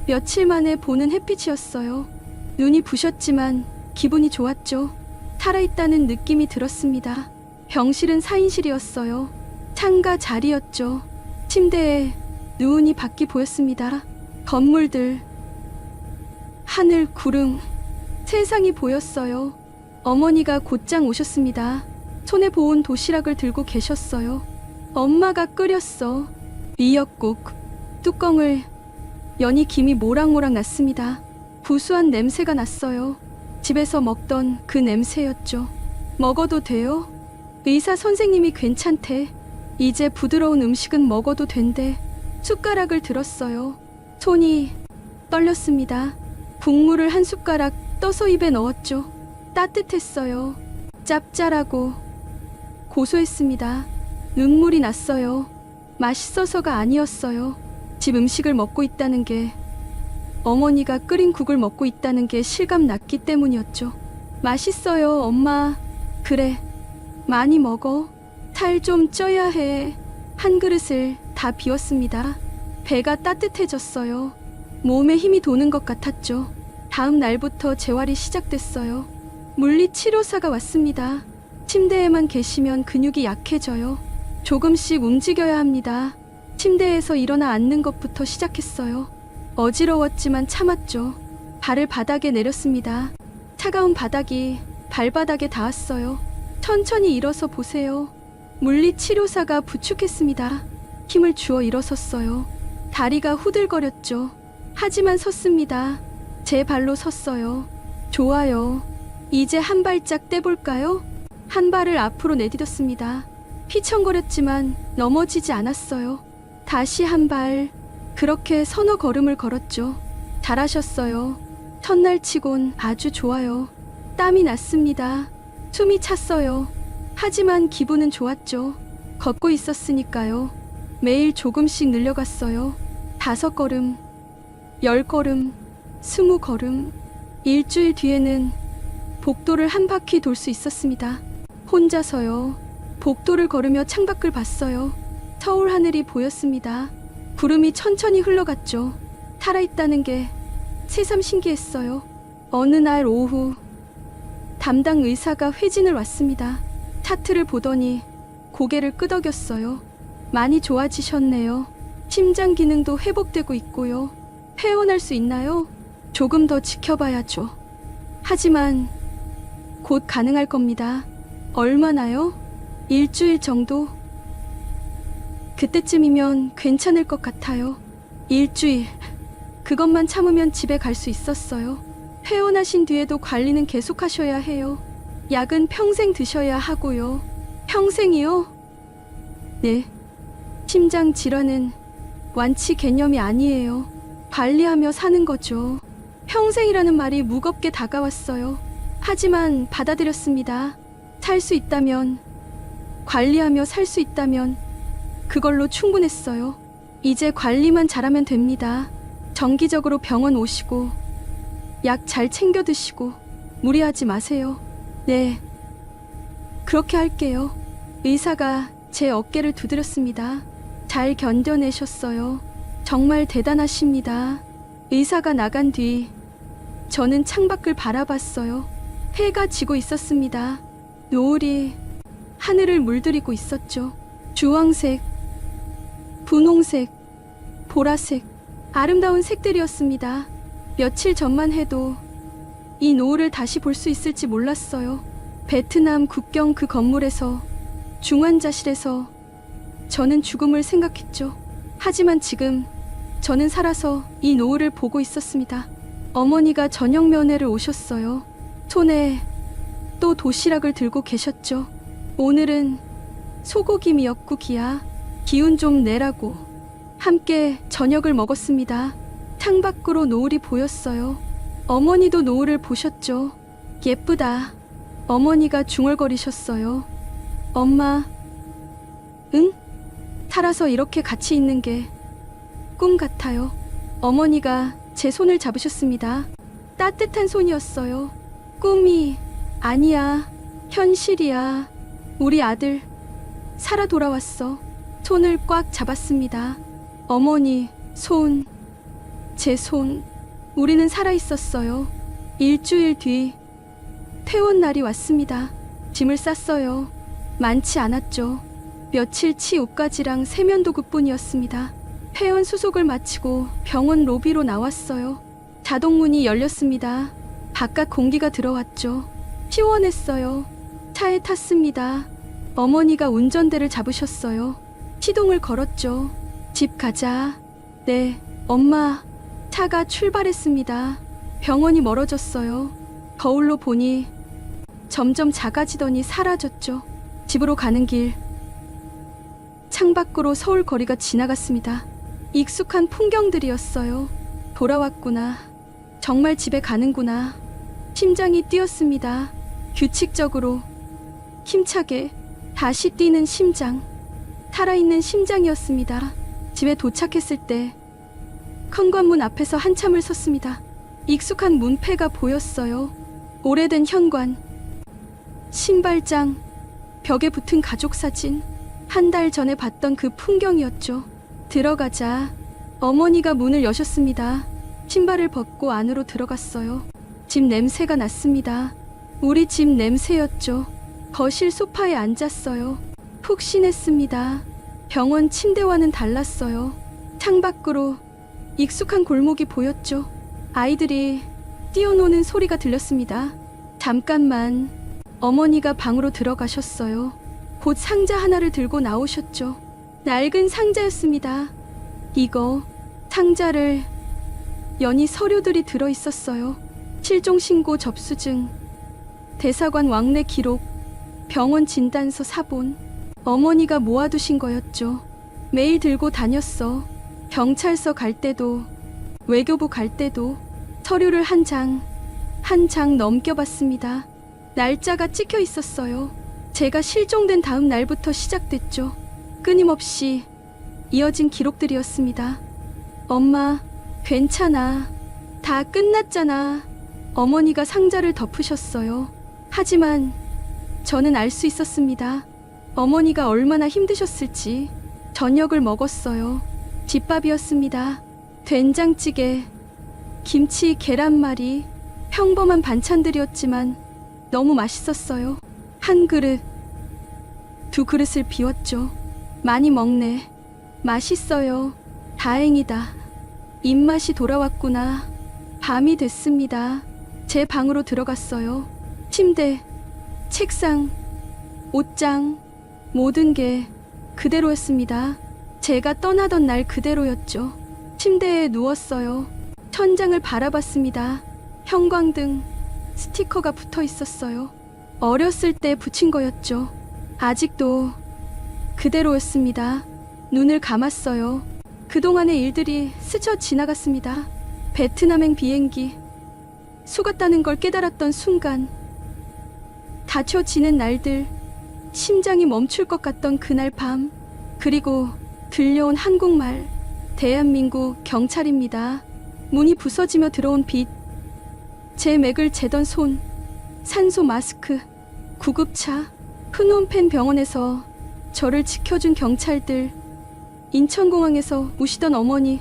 며칠 만에 보는 햇빛이었어요. 눈이 부셨지만 기분이 좋았죠. 살아있다는 느낌이 들었습니다. 병실은 4인실이었어요. 창가 자리였죠. 침대에 누우니 밖이 보였습니다. 건물들, 하늘, 구름, 세상이 보였어요. 어머니가 곧장 오셨습니다. 손에 보온 도시락을 들고 계셨어요. 엄마가 끓였어. 미역국. 뚜껑을 여니 김이 모락모락 났습니다. 구수한 냄새가 났어요. 집에서 먹던 그 냄새였죠. 먹어도 돼요? 의사 선생님이 괜찮대. 이제 부드러운 음식은 먹어도 된대. 숟가락을 들었어요. 손이 떨렸습니다. 국물을 한 숟가락 떠서 입에 넣었죠. 따뜻했어요. 짭짤하고 고소했습니다. 눈물이 났어요. 맛있어서가 아니었어요. 집 음식을 먹고 있다는 게, 어머니가 끓인 국을 먹고 있다는 게 실감 났기 때문이었죠. 맛있어요, 엄마. 그래, 많이 먹어. 살 좀 쪄야 해. 한 그릇을 다 비웠습니다. 배가 따뜻해졌어요. 몸에 힘이 도는 것 같았죠. 다음 날부터 재활이 시작됐어요. 물리치료사가 왔습니다. 침대에만 계시면 근육이 약해져요. 조금씩 움직여야 합니다. 침대에서 일어나 앉는 것부터 시작했어요. 어지러웠지만 참았죠. 발을 바닥에 내렸습니다. 차가운 바닥이 발바닥에 닿았어요. 천천히 일어서 보세요. 물리치료사가 부축했습니다. 힘을 주어 일어섰어요. 다리가 후들거렸죠. 하지만 섰습니다. 제 발로 섰어요. 좋아요. 이제 한 발짝 떼볼까요? 한 발을 앞으로 내디뎠습니다. 휘청거렸지만 넘어지지 않았어요. 다시 한 발. 그렇게 서너 걸음을 걸었죠. 잘하셨어요. 첫날 치곤 아주 좋아요. 땀이 났습니다. 숨이 찼어요. 하지만 기분은 좋았죠. 걷고 있었으니까요. 매일 조금씩 늘려갔어요. 5걸음, 10걸음, 20걸음. 일주일 뒤에는 복도를 한 바퀴 돌 수 있었습니다. 혼자서요. 복도를 걸으며 창밖을 봤어요. 서울 하늘이 보였습니다. 구름이 천천히 흘러갔죠. 살아있다는 게 새삼 신기했어요. 어느 날 오후 담당 의사가 회진을 왔습니다. 차트를 보더니 고개를 끄덕였어요. 많이 좋아지셨네요. 심장 기능도 회복되고 있고요. 퇴원할 수 있나요? 조금 더 지켜봐야죠. 하지만 곧 가능할 겁니다. 얼마나요? 일주일 정도? 그때쯤이면 괜찮을 것 같아요. 일주일. 그것만 참으면 집에 갈 수 있었어요. 퇴원하신 뒤에도 관리는 계속하셔야 해요. 약은 평생 드셔야 하고요. 평생이요? 네. 심장 질환은 완치 개념이 아니에요. 관리하며 사는 거죠. 평생이라는 말이 무겁게 다가왔어요. 하지만 받아들였습니다. 살 수 있다면, 관리하며 살 수 있다면 그걸로 충분했어요. 이제 관리만 잘하면 됩니다. 정기적으로 병원 오시고 약 잘 챙겨 드시고 무리하지 마세요. 네, 그렇게 할게요. 의사가 제 어깨를 두드렸습니다. 잘 견뎌내셨어요. 정말 대단하십니다. 의사가 나간 뒤 저는 창밖을 바라봤어요. 해가 지고 있었습니다. 노을이 하늘을 물들이고 있었죠. 주황색, 분홍색, 보라색, 아름다운 색들이었습니다. 며칠 전만 해도 이 노을을 다시 볼 수 있을지 몰랐어요. 베트남 국경 그 건물에서, 중환자실에서 저는 죽음을 생각했죠. 하지만 지금 저는 살아서 이 노을을 보고 있었습니다. 어머니가 저녁 면회를 오셨어요. 손에 또 도시락을 들고 계셨죠. 오늘은 소고기 미역국이야. 기운 좀 내라고. 함께 저녁을 먹었습니다. 창밖으로 노을이 보였어요. 어머니도 노을을 보셨죠. 예쁘다. 어머니가 중얼거리셨어요. 엄마, 응? 살아서 이렇게 같이 있는 게 꿈 같아요. 어머니가 제 손을 잡으셨습니다. 따뜻한 손이었어요. 꿈이 아니야. 현실이야. 우리 아들 살아 돌아왔어. 손을 꽉 잡았습니다. 어머니 손, 제 손. 우리는 살아 있었어요. 일주일 뒤 퇴원 날이 왔습니다. 짐을 쌌어요. 많지 않았죠. 며칠치 옷가지랑 세면도구뿐이었습니다. 퇴원 수속을 마치고 병원 로비로 나왔어요. 자동문이 열렸습니다. 바깥 공기가 들어왔죠. 시원했어요. 차에 탔습니다. 어머니가 운전대를 잡으셨어요. 시동을 걸었죠. 집 가자. 네, 엄마. 차가 출발했습니다. 병원이 멀어졌어요. 거울로 보니 점점 작아지더니 사라졌죠. 집으로 가는 길. 창밖으로 서울 거리가 지나갔습니다. 익숙한 풍경들이었어요. 돌아왔구나. 정말 집에 가는구나. 심장이 뛰었습니다. 규칙적으로, 힘차게, 다시 뛰는 심장. 살아있는 심장이었습니다. 집에 도착했을 때 현관문 앞에서 한참을 섰습니다. 익숙한 문패가 보였어요. 오래된 현관, 신발장, 벽에 붙은 가족 사진. 한 달 전에 봤던 그 풍경이었죠. 들어가자. 어머니가 문을 여셨습니다. 신발을 벗고 안으로 들어갔어요. 집 냄새가 났습니다. 우리 집 냄새였죠. 거실 소파에 앉았어요. 푹 쉬냈습니다. 병원 침대와는 달랐어요. 창밖으로 익숙한 골목이 보였죠. 아이들이 뛰어노는 소리가 들렸습니다. 잠깐만. 어머니가 방으로 들어가셨어요. 곧 상자 하나를 들고 나오셨죠. 낡은 상자였습니다. 이거, 상자를 연히 서류들이 들어있었어요. 실종신고 접수증, 대사관 왕래 기록, 병원 진단서 사본. 어머니가 모아두신 거였죠. 매일 들고 다녔어. 경찰서 갈 때도, 외교부 갈 때도 서류를 한 장, 한 장 넘겨봤습니다. 날짜가 찍혀 있었어요. 제가 실종된 다음 날부터 시작됐죠. 끊임없이 이어진 기록들이었습니다. 엄마, 괜찮아. 다 끝났잖아. 어머니가 상자를 덮으셨어요. 하지만 저는 알 수 있었습니다. 어머니가 얼마나 힘드셨을지. 저녁을 먹었어요. 집밥이었습니다. 된장찌개, 김치, 계란말이. 평범한 반찬들이었지만 너무 맛있었어요. 한 그릇, 두 그릇을 비웠죠. 많이 먹네. 맛있어요. 다행이다. 입맛이 돌아왔구나. 밤이 됐습니다. 제 방으로 들어갔어요. 침대, 책상, 옷장, 모든 게 그대로였습니다. 제가 떠나던 날 그대로였죠. 침대에 누웠어요. 천장을 바라봤습니다. 형광등 스티커가 붙어 있었어요. 어렸을 때 붙인 거였죠. 아직도 그대로였습니다. 눈을 감았어요. 그동안의 일들이 스쳐 지나갔습니다. 베트남행 비행기 속았다는 걸 깨달았던 순간, 닫혀지는 날들, 심장이 멈출 것 같던 그날 밤, 그리고 들려온 한국말, 대한민국 경찰입니다. 문이 부서지며 들어온 빛, 제 맥을 재던 손, 산소 마스크, 구급차, 프놈펜 병원에서 저를 지켜준 경찰들, 인천공항에서 우시던 어머니,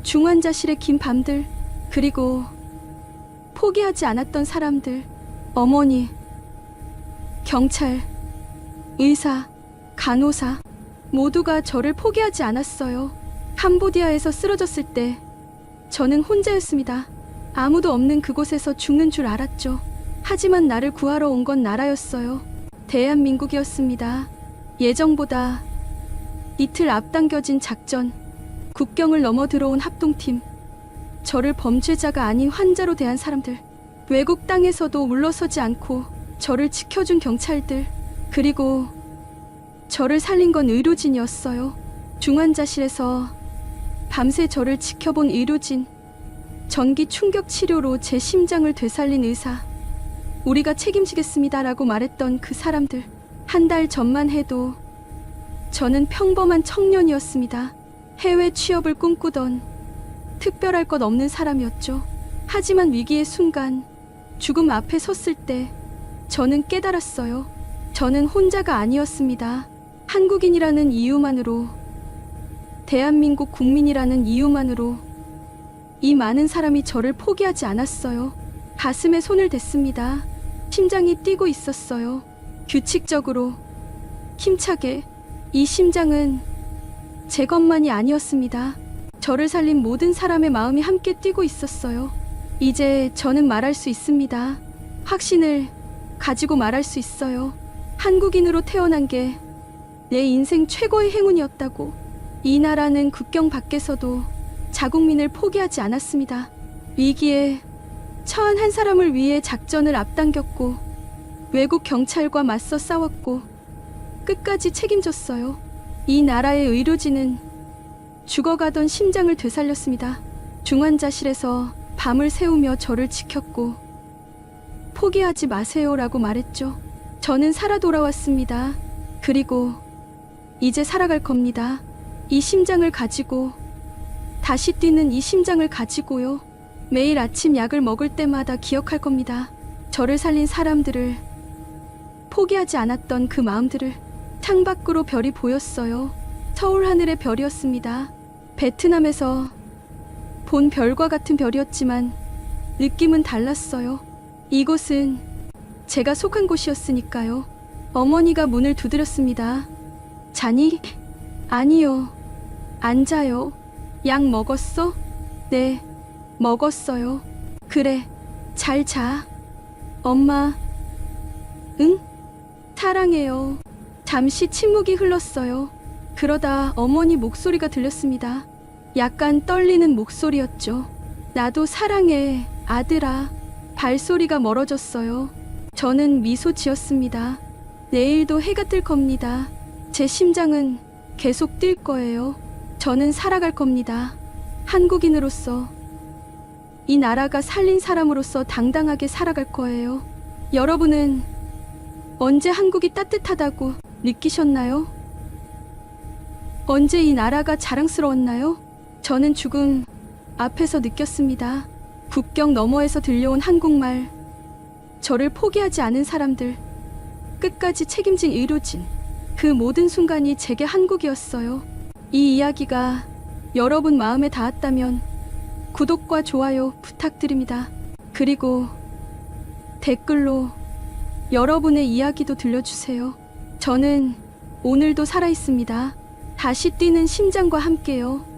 중환자실의 긴 밤들, 그리고 포기하지 않았던 사람들, 어머니, 경찰, 의사, 간호사, 모두가 저를 포기하지 않았어요. 캄보디아에서 쓰러졌을 때 저는 혼자였습니다. 아무도 없는 그곳에서 죽는 줄 알았죠. 하지만 나를 구하러 온 건 나라였어요. 대한민국이었습니다. 예정보다 이틀 앞당겨진 작전, 국경을 넘어 들어온 합동팀, 저를 범죄자가 아닌 환자로 대한 사람들, 외국 땅에서도 물러서지 않고 저를 지켜준 경찰들, 그리고 저를 살린 건 의료진이었어요. 중환자실에서 밤새 저를 지켜본 의료진, 전기 충격 치료로 제 심장을 되살린 의사, 우리가 책임지겠습니다라고 말했던 그 사람들. 한 달 전만 해도 저는 평범한 청년이었습니다. 해외 취업을 꿈꾸던 특별할 것 없는 사람이었죠. 하지만 위기의 순간, 죽음 앞에 섰을 때 저는 깨달았어요. 저는 혼자가 아니었습니다. 한국인이라는 이유만으로, 대한민국 국민이라는 이유만으로 이 많은 사람이 저를 포기하지 않았어요. 가슴에 손을 댔습니다. 심장이 뛰고 있었어요. 규칙적으로, 힘차게. 이 심장은 제 것만이 아니었습니다. 저를 살린 모든 사람의 마음이 함께 뛰고 있었어요. 이제 저는 말할 수 있습니다. 확신을 가지고 말할 수 있어요. 한국인으로 태어난 게 내 인생 최고의 행운이었다고. 이 나라는 국경 밖에서도 자국민을 포기하지 않았습니다. 위기에 처한 한 사람을 위해 작전을 앞당겼고, 외국 경찰과 맞서 싸웠고, 끝까지 책임졌어요. 이 나라의 의료진은 죽어가던 심장을 되살렸습니다. 중환자실에서 밤을 새우며 저를 지켰고, 포기하지 마세요라고 말했죠. 저는 살아 돌아왔습니다. 그리고 이제 살아갈 겁니다. 이 심장을 가지고, 다시 뛰는 이 심장을 가지고요. 매일 아침 약을 먹을 때마다 기억할 겁니다. 저를 살린 사람들을, 포기하지 않았던 그 마음들을. 창밖으로 별이 보였어요. 서울 하늘의 별이었습니다. 베트남에서 본 별과 같은 별이었지만 느낌은 달랐어요. 이곳은 제가 속한 곳이었으니까요. 어머니가 문을 두드렸습니다. 자니? 아니요. 앉아요. 약 먹었어? 네, 먹었어요. 그래, 잘 자. 엄마. 응? 사랑해요. 잠시 침묵이 흘렀어요. 그러다 어머니 목소리가 들렸습니다. 약간 떨리는 목소리였죠. 나도 사랑해, 아들아. 발소리가 멀어졌어요. 저는 미소 지었습니다. 내일도 해가 뜰 겁니다. 제 심장은 계속 뛸 거예요. 저는 살아갈 겁니다. 한국인으로서, 이 나라가 살린 사람으로서 당당하게 살아갈 거예요. 여러분은 언제 한국이 따뜻하다고 느끼셨나요? 언제 이 나라가 자랑스러웠나요? 저는 죽음 앞에서 느꼈습니다. 국경 너머에서 들려온 한국말, 저를 포기하지 않은 사람들, 끝까지 책임진 의료진, 그 모든 순간이 제게 한국이었어요. 이 이야기가 여러분 마음에 닿았다면 구독과 좋아요 부탁드립니다. 그리고 댓글로 여러분의 이야기도 들려주세요. 저는 오늘도 살아있습니다. 다시 뛰는 심장과 함께요.